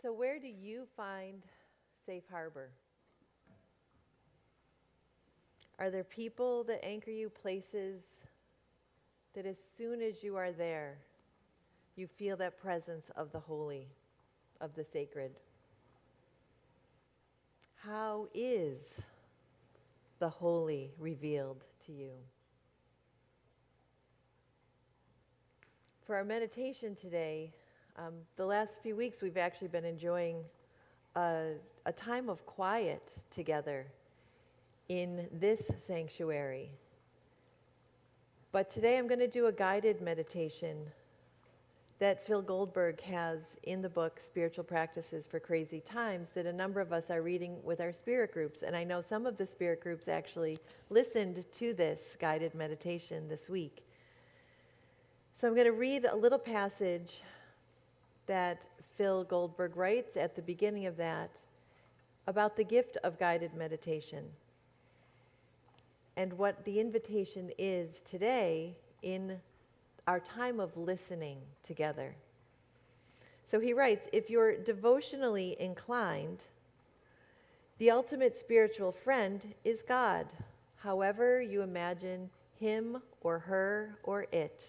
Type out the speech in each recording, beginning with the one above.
So where do you find safe harbor? Are there people that anchor you, places that as soon as you are there, you feel that presence of the holy, of the sacred? How is the holy revealed to you? For our meditation today, the last few weeks we've actually been enjoying a time of quiet together in this sanctuary. But today I'm going to do a guided meditation that Phil Goldberg has in the book Spiritual Practices for Crazy Times that a number of us are reading with our spirit groups. And I know some of the spirit groups actually listened to this guided meditation this week. So I'm going to read a little passage that Phil Goldberg writes at the beginning of that about the gift of guided meditation and what the invitation is today in our time of listening together. So he writes, if you're devotionally inclined, the ultimate spiritual friend is God, however you imagine him or her or it.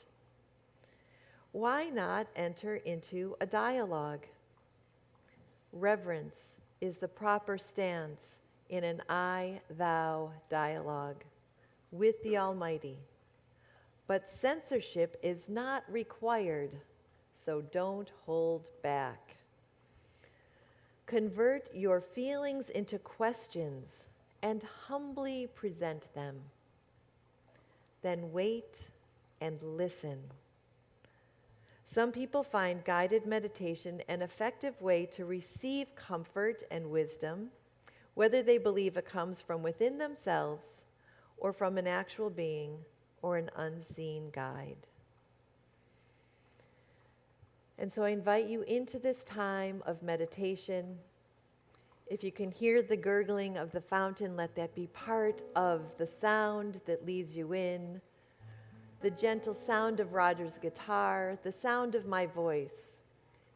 Why not enter into a dialogue? Reverence is the proper stance in an I-thou dialogue with the Almighty. But censorship is not required, so don't hold back. Convert your feelings into questions and humbly present them. Then wait and listen. Some people find guided meditation an effective way to receive comfort and wisdom, whether they believe it comes from within themselves or from an actual being or an unseen guide. And so I invite you into this time of meditation. If you can hear the gurgling of the fountain, let that be part of the sound that leads you in. The gentle sound of Roger's guitar, the sound of my voice.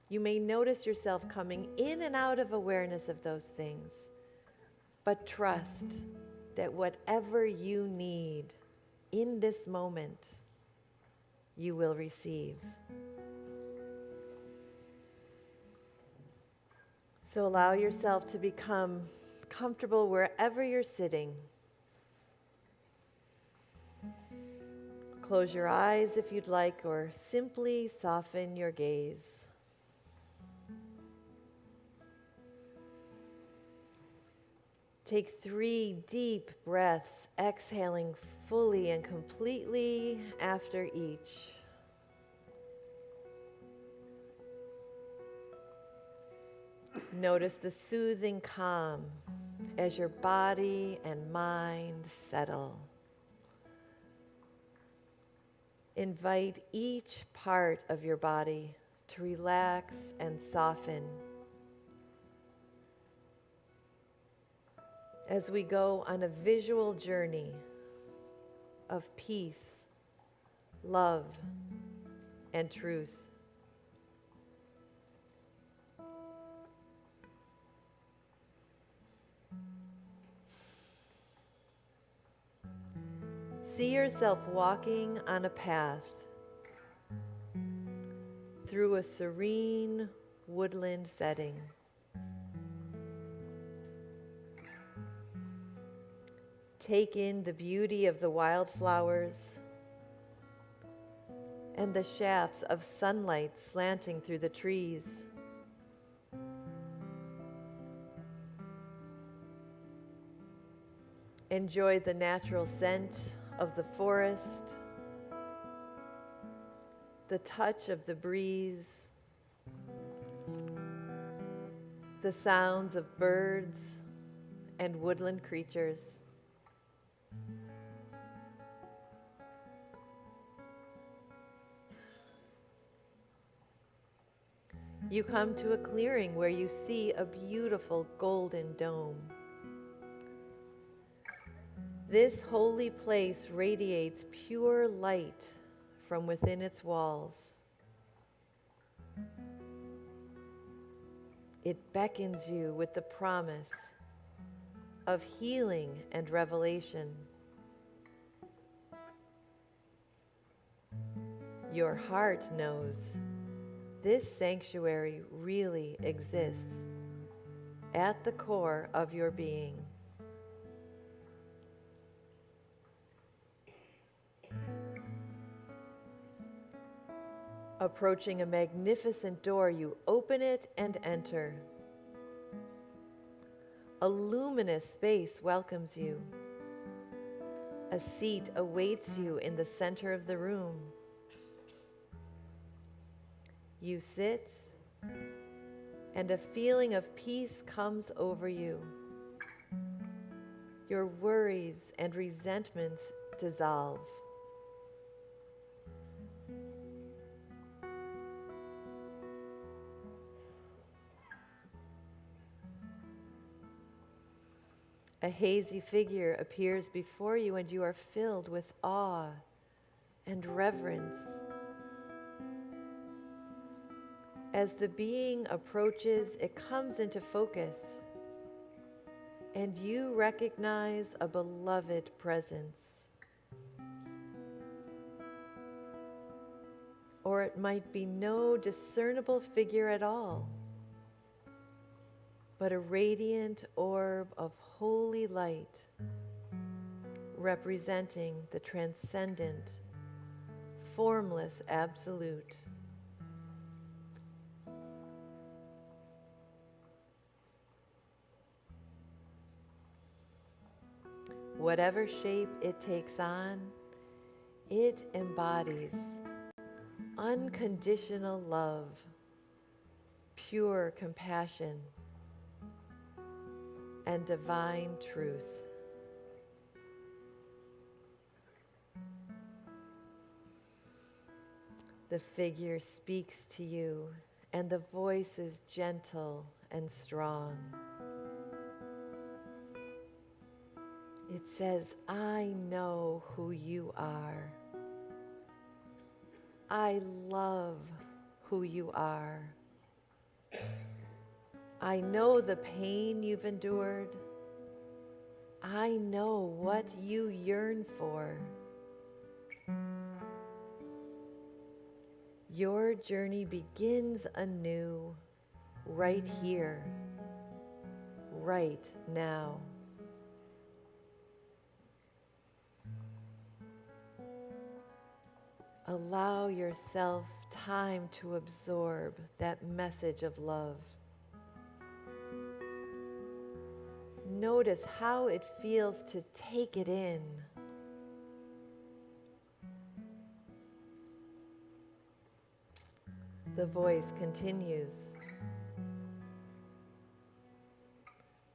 You may notice yourself coming in and out of awareness of those things, but trust that whatever you need in this moment, you will receive. So allow yourself to become comfortable wherever you're sitting. Close your eyes if you'd like, or simply soften your gaze. Take 3 deep breaths, exhaling fully and completely after each. Notice the soothing calm as your body and mind settle. Invite each part of your body to relax and soften as we go on a visual journey of peace, love, and truth. See yourself walking on a path through a serene woodland setting. Take in the beauty of the wildflowers and the shafts of sunlight slanting through the trees. Enjoy the natural scent of the forest, the touch of the breeze, the sounds of birds and woodland creatures. You come to a clearing where you see a beautiful golden dome. This holy place radiates pure light from within its walls. It beckons you with the promise of healing and revelation. Your heart knows this sanctuary really exists at the core of your being. Approaching a magnificent door, you open it and enter. A luminous space welcomes you. A seat awaits you in the center of the room. You sit, and a feeling of peace comes over you. Your worries and resentments dissolve. A hazy figure appears before you, and you are filled with awe and reverence. As the being approaches, it comes into focus, and you recognize a beloved presence. Or it might be no discernible figure at all, but a radiant orb of holy light representing the transcendent, formless absolute. Whatever shape it takes on, it embodies unconditional love, pure compassion, and divine truth. The figure speaks to you, and the voice is gentle and strong. It says, I know who you are. I love who you are. I know the pain you've endured. I know what you yearn for. Your journey begins anew right here, right now. Allow yourself time to absorb that message of love. Notice how it feels to take it in. The voice continues.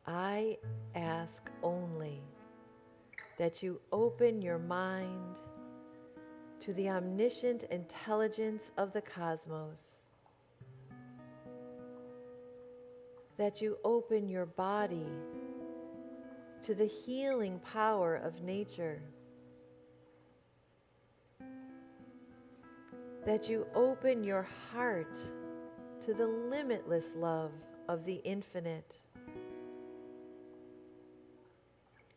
I ask only that you open your mind to the omniscient intelligence of the cosmos, that you open your body to the healing power of nature, that you open your heart to the limitless love of the infinite,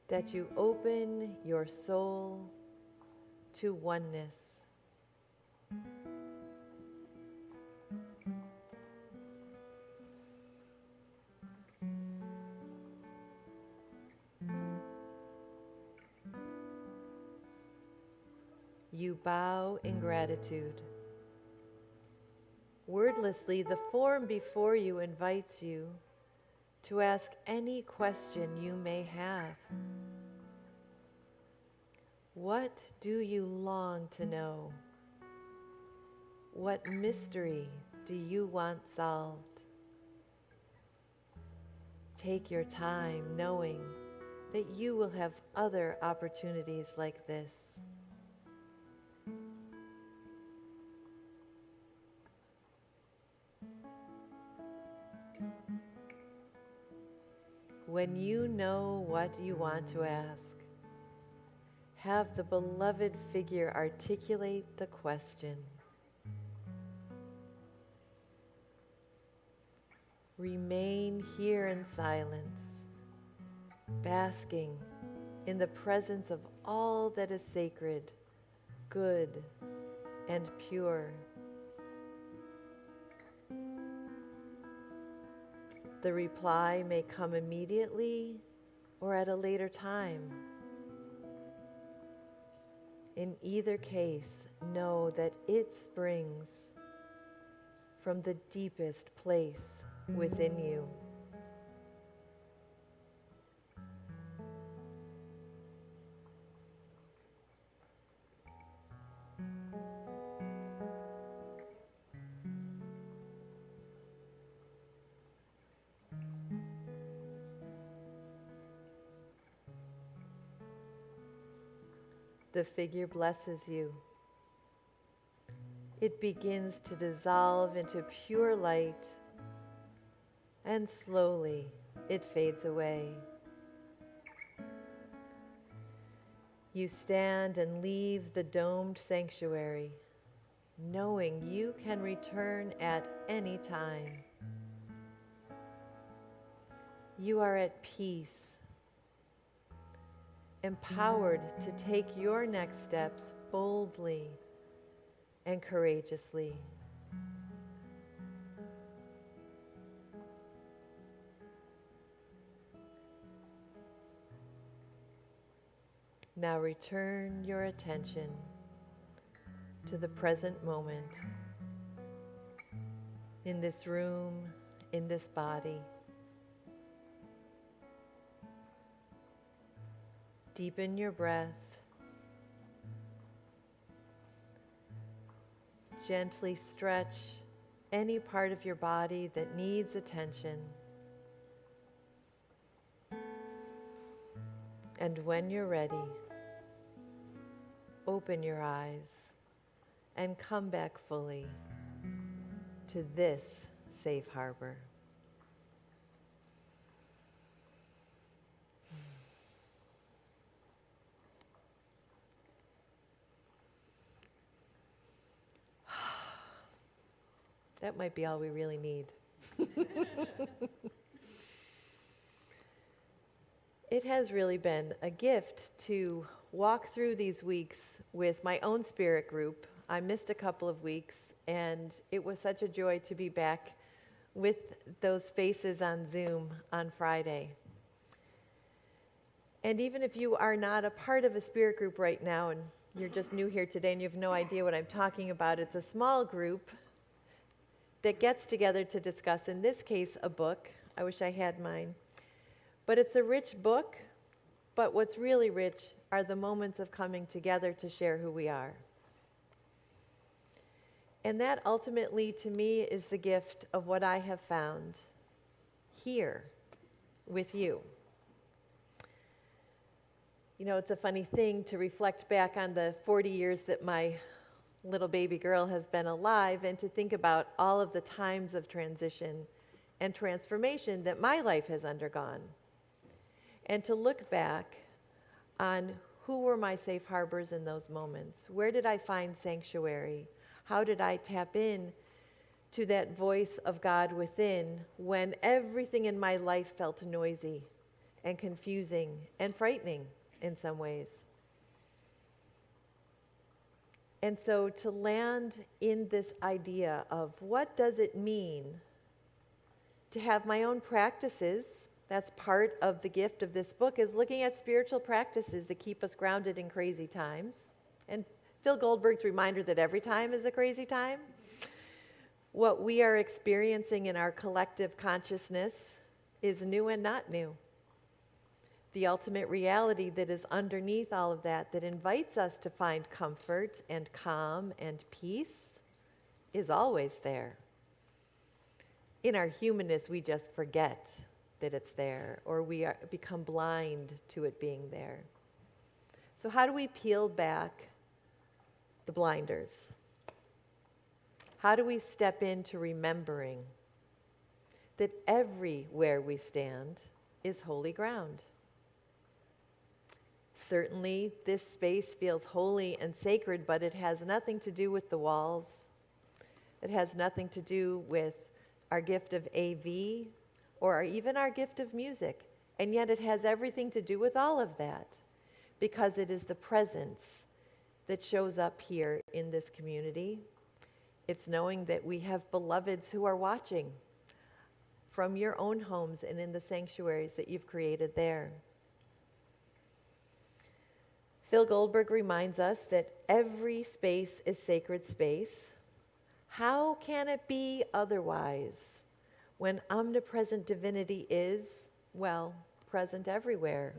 that you open your soul to oneness. You bow in gratitude. Wordlessly, the form before you invites you to ask any question you may have. What do you long to know? What mystery do you want solved? Take your time knowing that you will have other opportunities like this. When you know what you want to ask, have the beloved figure articulate the question. remain here in silence, basking in the presence of all that is sacred, good, and pure. The reply may come immediately or at a later time. In either case, know that it springs from the deepest place within you. The figure blesses you. It begins to dissolve into pure light, and slowly it fades away. You stand and leave the domed sanctuary, knowing you can return at any time. You are at peace, empowered to take your next steps boldly and courageously. Now return your attention to the present moment, in this room, in this body. Deepen your breath. Gently stretch any part of your body that needs attention. And when you're ready, open your eyes and come back fully to this safe harbor. That might be all we really need. It has really been a gift to walk through these weeks with my own spirit group. I missed a couple of weeks, and it was such a joy to be back with those faces on Zoom on Friday. And even if you are not a part of a spirit group right now, and you're just new here today and you have no idea what I'm talking about, it's a small group that gets together to discuss, in this case, a book. I wish I had mine. But it's a rich book, but what's really rich are the moments of coming together to share who we are. And that ultimately, to me, is the gift of what I have found here with you. You know, it's a funny thing to reflect back on the 40 years that my little baby girl has been alive, and to think about all of the times of transition and transformation that my life has undergone. And to look back on who were my safe harbors in those moments. Where did I find sanctuary? How did I tap in to that voice of God within when everything in my life felt noisy and confusing and frightening in some ways? And so to land in this idea of what does it mean to have my own practices, that's part of the gift of this book, is looking at spiritual practices that keep us grounded in crazy times. And Phil Goldberg's reminder that every time is a crazy time. What we are experiencing in our collective consciousness is new and not new. The ultimate reality that is underneath all of that, that invites us to find comfort and calm and peace, is always there. In our humanness, we just forget that it's there, or we become blind to it being there. So how do we peel back the blinders? How do we step into remembering that everywhere we stand is holy ground? Certainly, this space feels holy and sacred, but it has nothing to do with the walls. It has nothing to do with our gift of AV, or even our gift of music. And yet it has everything to do with all of that, because it is the presence that shows up here in this community. It's knowing that we have beloveds who are watching from your own homes and in the sanctuaries that you've created there. Phil Goldberg reminds us that every space is sacred space. How can it be otherwise when omnipresent divinity is, well, present everywhere?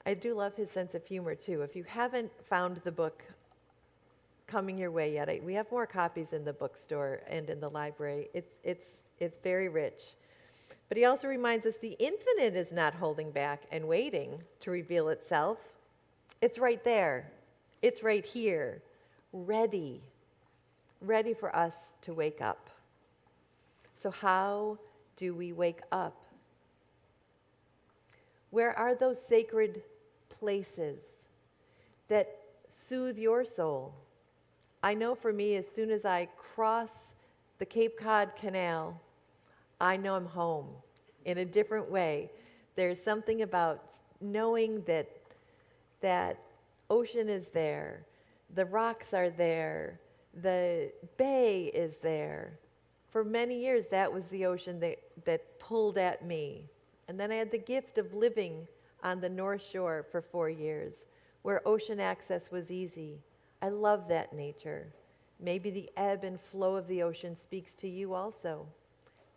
I do love his sense of humor too. If you haven't found the book coming your way yet, we have more copies in the bookstore and in the library. It's very rich. But he also reminds us the infinite is not holding back and waiting to reveal itself. It's right there. It's right here, ready for us to wake up. So how do we wake up? Where are those sacred places that soothe your soul? I know for me, as soon as I cross the Cape Cod Canal, I know I'm home in a different way. There's something about knowing that ocean is there, the rocks are there, the bay is there. For many years, that was the ocean that pulled at me. And then I had the gift of living on the North Shore for 4 years, where ocean access was easy. I love that nature. Maybe the ebb and flow of the ocean speaks to you also.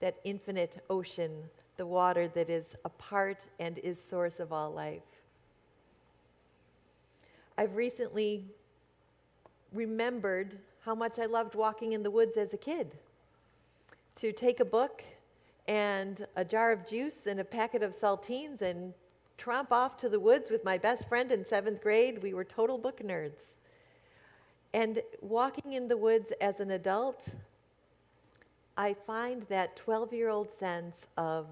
That infinite ocean, the water that is a part and is source of all life. I've recently remembered how much I loved walking in the woods as a kid. To take a book and a jar of juice and a packet of saltines and tromp off to the woods with my best friend in 7th grade. We were total book nerds. And walking in the woods as an adult, I find that 12-year-old sense of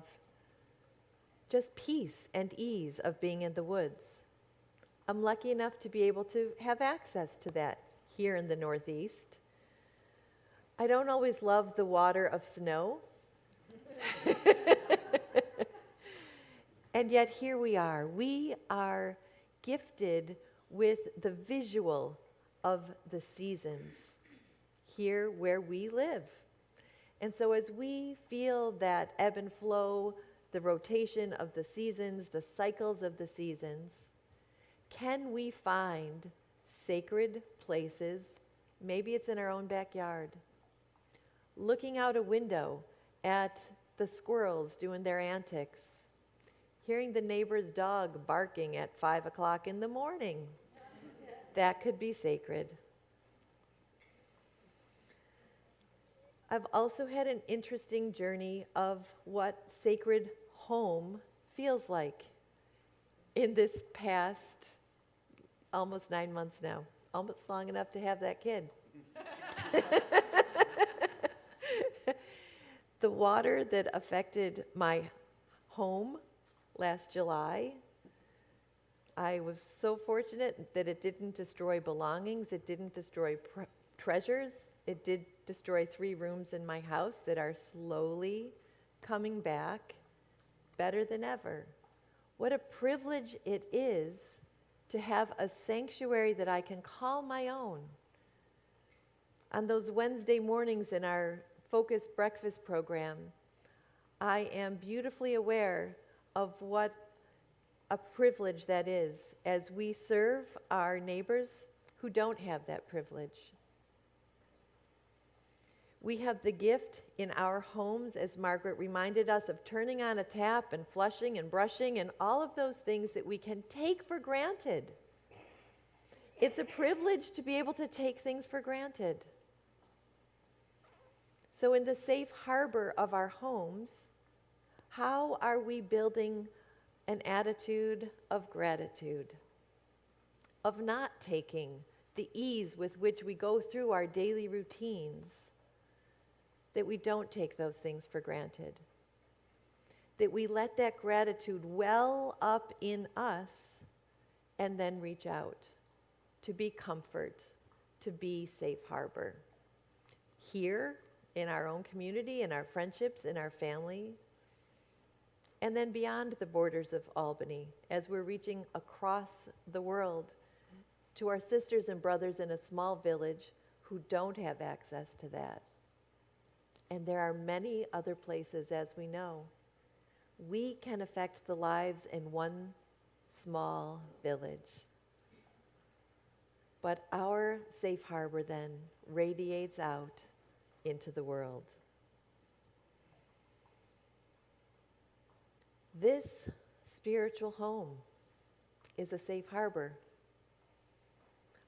just peace and ease of being in the woods. I'm lucky enough to be able to have access to that here in the Northeast. I don't always love the water of snow. And yet here we are. We are gifted with the visual of the seasons here where we live. And so as we feel that ebb and flow, the rotation of the seasons, the cycles of the seasons, can we find sacred places? Maybe it's in our own backyard. Looking out a window at the squirrels doing their antics, hearing the neighbor's dog barking at 5 o'clock in the morning. That could be sacred. I've also had an interesting journey of what sacred home feels like in this past almost 9 months now, almost long enough to have that kid. The water that affected my home last July, I was so fortunate that it didn't destroy belongings, it didn't destroy treasures. It did destroy 3 rooms in my house that are slowly coming back better than ever. What a privilege it is to have a sanctuary that I can call my own. On those Wednesday mornings in our focused breakfast program, I am beautifully aware of what a privilege that is as we serve our neighbors who don't have that privilege. We have the gift in our homes, as Margaret reminded us, of turning on a tap and flushing and brushing and all of those things that we can take for granted. It's a privilege to be able to take things for granted. So in the safe harbor of our homes, how are we building an attitude of gratitude, of not taking the ease with which we go through our daily routines, that we don't take those things for granted, that we let that gratitude well up in us and then reach out to be comfort, to be safe harbor, here in our own community, in our friendships, in our family, and then beyond the borders of Albany, as we're reaching across the world to our sisters and brothers in a small village who don't have access to that. And there are many other places, as we know. We can affect the lives in one small village. But our safe harbor then radiates out into the world. This spiritual home is a safe harbor.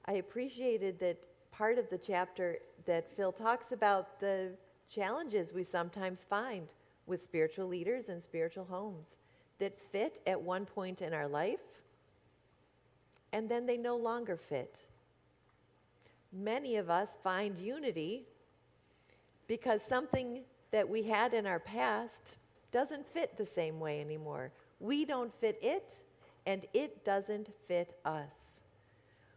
I appreciated that part of the chapter that Phil talks about the challenges we sometimes find with spiritual leaders and spiritual homes that fit at one point in our life, and then they no longer fit. Many of us find unity because something that we had in our past doesn't fit the same way anymore. We don't fit it, and it doesn't fit us.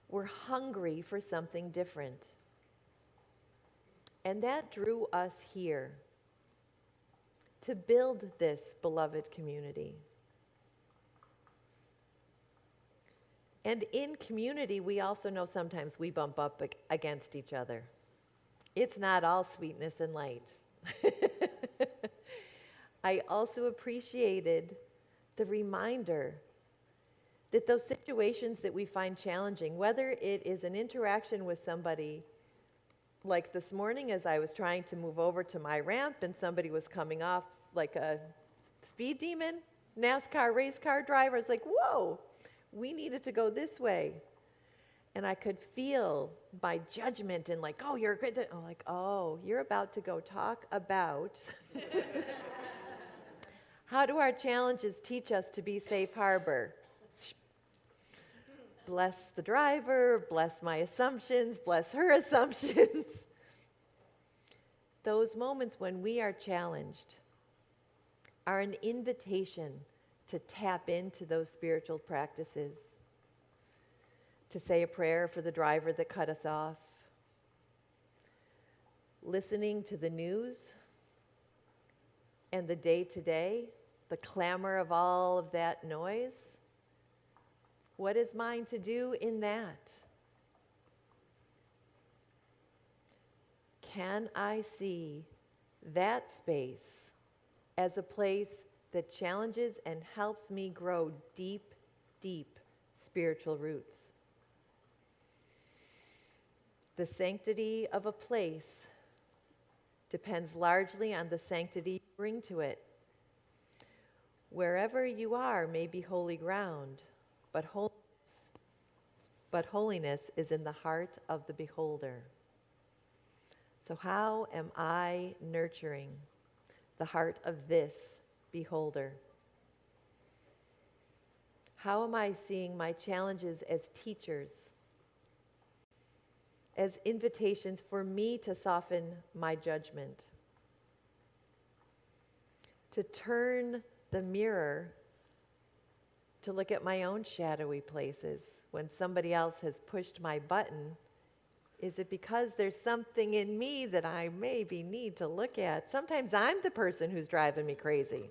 We're hungry for something different. And that drew us here to build this beloved community. And in community, we also know sometimes we bump up against each other. It's not all sweetness and light. I also appreciated the reminder that those situations that we find challenging, whether it is an interaction with somebody, like this morning as I was trying to move over to my ramp and somebody was coming off like a speed demon, NASCAR race car driver, I was like, whoa, we needed to go this way. And I could feel my judgment and like, oh, you're good. I'm like, oh, you're about to go talk about how do our challenges teach us to be safe harbor? Bless the driver, bless my assumptions, bless her assumptions. Those moments when we are challenged are an invitation to tap into those spiritual practices, to say a prayer for the driver that cut us off, listening to the news and the day-to-day, the clamor of all of that noise. What is mine to do in that? Can I see that space as a place that challenges and helps me grow deep, deep spiritual roots? The sanctity of a place depends largely on the sanctity you bring to it. Wherever you are may be holy ground, but holiness is in the heart of the beholder. So how am I nurturing the heart of this beholder? How am I seeing my challenges as teachers, as invitations for me to soften my judgment, to turn the mirror to look at my own shadowy places when somebody else has pushed my button? Is it because there's something in me that I maybe need to look at? Sometimes I'm the person who's driving me crazy.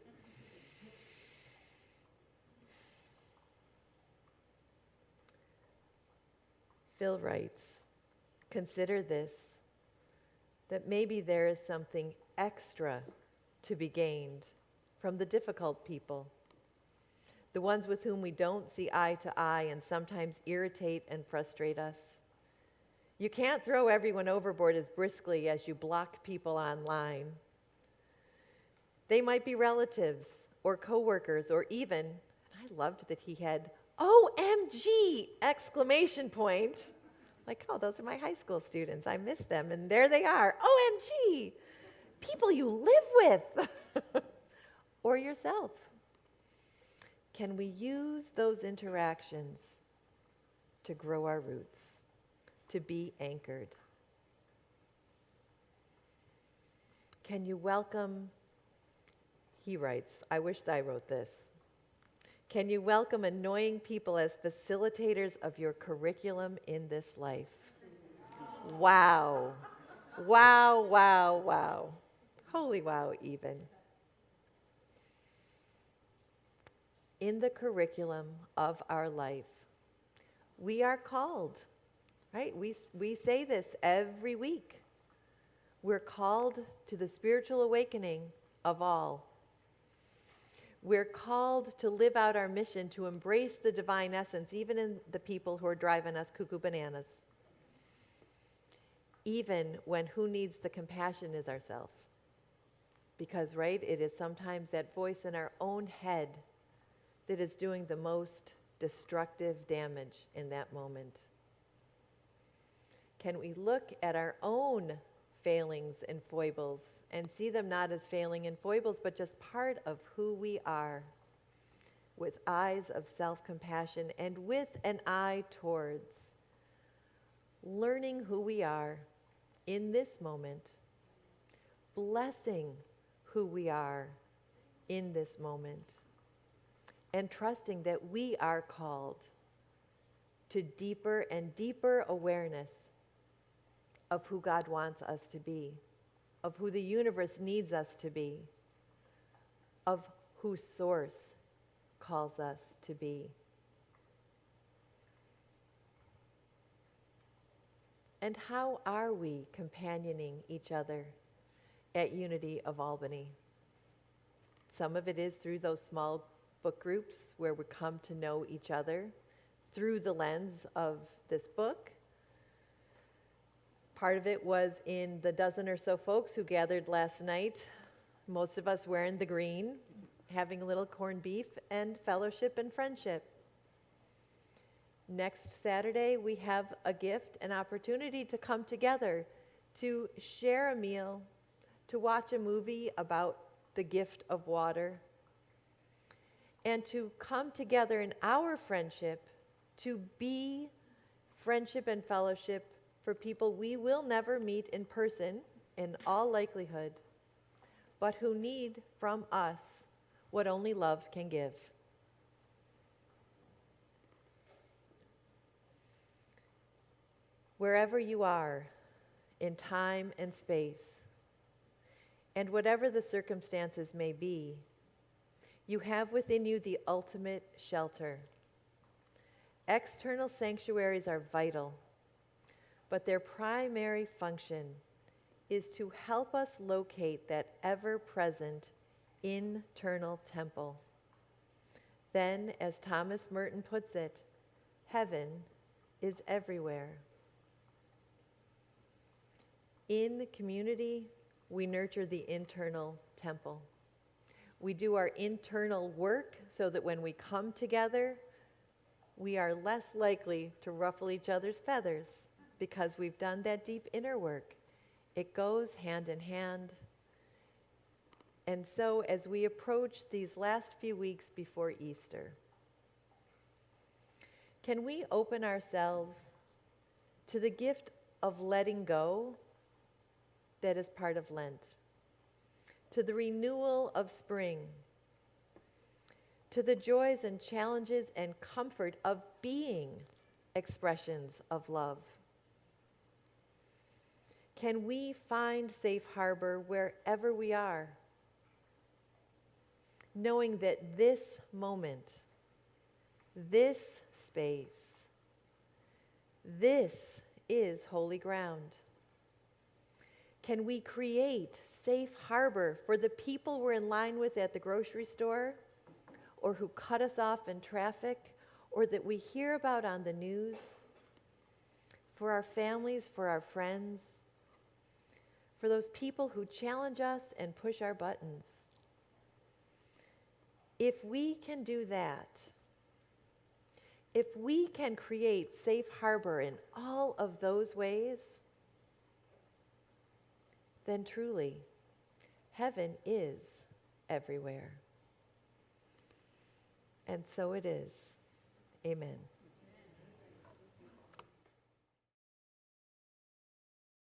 Phil writes, consider this, that maybe there is something extra to be gained from the difficult people, the ones with whom we don't see eye to eye and sometimes irritate and frustrate us. You can't throw everyone overboard as briskly as you block people online. They might be relatives or coworkers or even, I loved that he had OMG exclamation point. Like, oh, those are my high school students. I miss them. And there they are. OMG, people you live with. Or yourself. Can we use those interactions to grow our roots, to be anchored? Can you welcome, he writes, I wish that I wrote this. Can you welcome annoying people as facilitators of your curriculum in this life? Wow. Wow, wow, wow. Holy wow, even. In the curriculum of our life, we are called, right? We say this every week. We're called to the spiritual awakening of all. We're called to live out our mission to embrace the divine essence, even in the people who are driving us cuckoo bananas. Even when who needs the compassion is ourselves. Because, right, it is sometimes that voice in our own head that is doing the most destructive damage in that moment. Can we look at our own failings and foibles and see them not as failing and foibles, but just part of who we are, with eyes of self-compassion and with an eye towards learning who we are in this moment, blessing who we are in this moment, and trusting that we are called to deeper and deeper awareness of who God wants us to be, of who the universe needs us to be, of who Source calls us to be. And how are we companioning each other at Unity of Albany? Some of it is through those small book groups where we come to know each other through the lens of this book. Part of it was in the dozen or so folks who gathered last night, most of us wearing the green, having a little corned beef and fellowship and friendship. Next Saturday, we have a gift, an opportunity to come together, to share a meal, to watch a movie about the gift of water, and to come together in our friendship to be friendship and fellowship for people we will never meet in person, in all likelihood, but who need from us what only love can give. Wherever you are, in time and space, and whatever the circumstances may be, you have within you the ultimate shelter. External sanctuaries are vital, but their primary function is to help us locate that ever-present internal temple. Then, as Thomas Merton puts it, heaven is everywhere. In community, we nurture the internal temple. We do our internal work so that when we come together, we are less likely to ruffle each other's feathers because we've done that deep inner work. It goes hand in hand. And so as we approach these last few weeks before Easter, can we open ourselves to the gift of letting go that is part of Lent, to the renewal of spring, to the joys and challenges and comfort of being expressions of love? Can we find safe harbor wherever we are, knowing that this moment, this space, this is holy ground? Can we create safe harbor for the people we're in line with at the grocery store, or who cut us off in traffic, or that we hear about on the news, for our families, for our friends, for those people who challenge us and push our buttons? If we can do that, if we can create safe harbor in all of those ways, then truly, heaven is everywhere. And so it is. Amen.